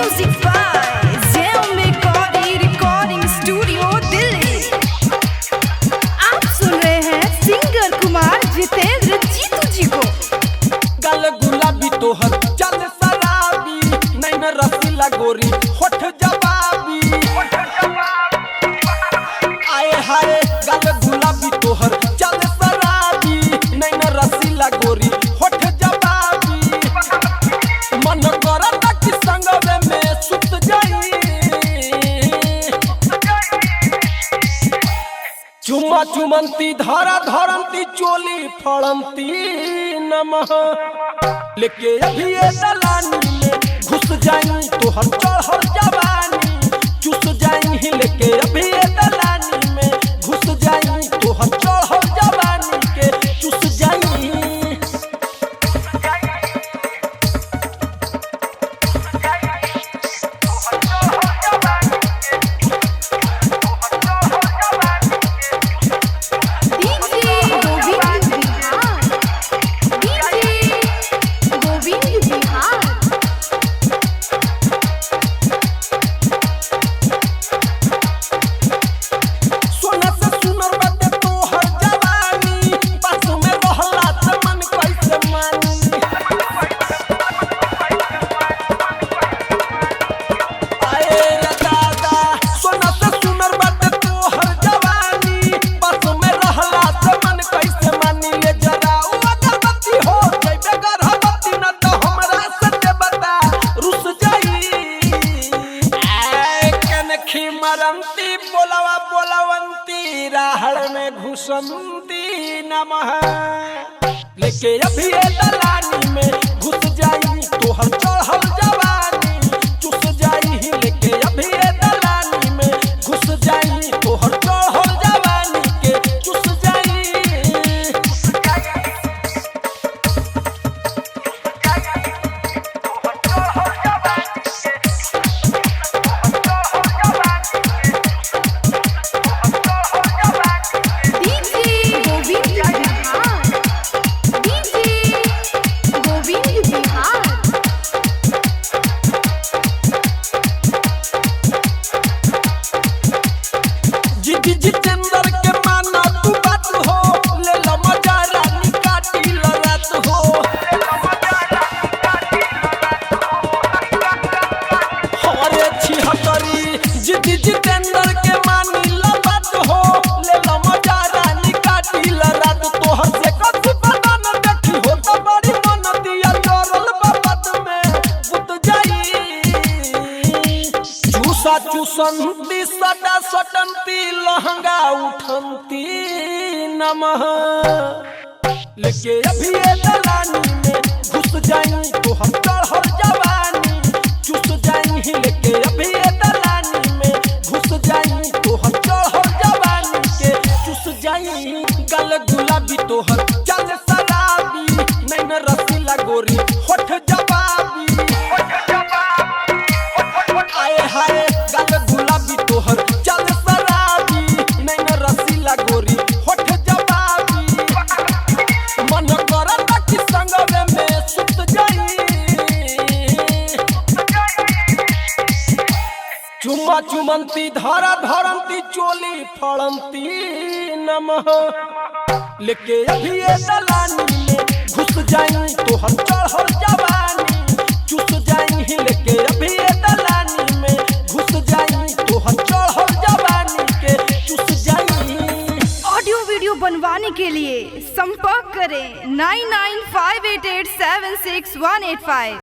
Music by Xiaomi Kori Recording Studio Delhi. आप सुन रहे हैं सिंगर कुमार जितेंद्र जीतू जी को। गल गुलाबी तोहर चल शराबी, नैन रसीला गोरी होठ जवाबी। आए हाय गल गुलाबी तोहर चल शराबी, नैन रसीला गोरी होठ जवाबी। मन करत कि संगवे में सुत जाई, चुम्मा चुमंती धारा धरंती चोली फड़ंती नमः। लेके अभी ये दलानी में घुस जाई तोहर चढ़ल जवानी चुस जाई। लेके अभी ये दलानी में घुस जाई तोहर चढ़ल जवानी के चुस जाई। मरंती बोलवा बोलवंती राहड़ में घुसंती नमः। लेके अभी ये दलानी में घुस जाई तोहर चढ़ल जवानी चुस जाई। लेके अभी ये दलानी में घुस जाई तोहर चढ़ल जवानी के चुस जाई। जितेंद्र के माना तू बात हो, ले ला मजा रानी काटी लड़त हो। हरे छिहत्तरी जितेंद्र के मानी ला बात हो, ले ला मजा रानी काटी लड़त। तोहर से कछु पता न देखी हो तो बड़ी मन दिया जोरल बाबत में बुत जाई। चूसा चूसंती सटा सटंती लहंगा उठंती नमः। लेके अभी ये दलानी में घुस जाई तोहर चढ़ल जवानी चुस जाई। लेके अभी ये दलानी में घुस जाई तोहर चढ़ल जवानी के चुस जाई। गल गुलाबी तोहर चल शराबी, नैन रसीला गोरी होठ जवाबी। आए हाय गल गुलाबी तोहर चल शराबी, नैन रसीला गोरी होठ जवाबी। मन करत कि संगवे में सुत जाई, चुम्मा चुमंती धारा धरंती चोली फड़ंती नमः। लेके अभी ये दलानी में घुस जाई तोहर चढ़ल जवानी चुस जाई। लेके अभी ये दलानी में घुस जाई तोहर चढ़ल जवानी के चुस जाई। ऑडियो वीडियो बनवाने के लिए संपर्क करें 9958876185।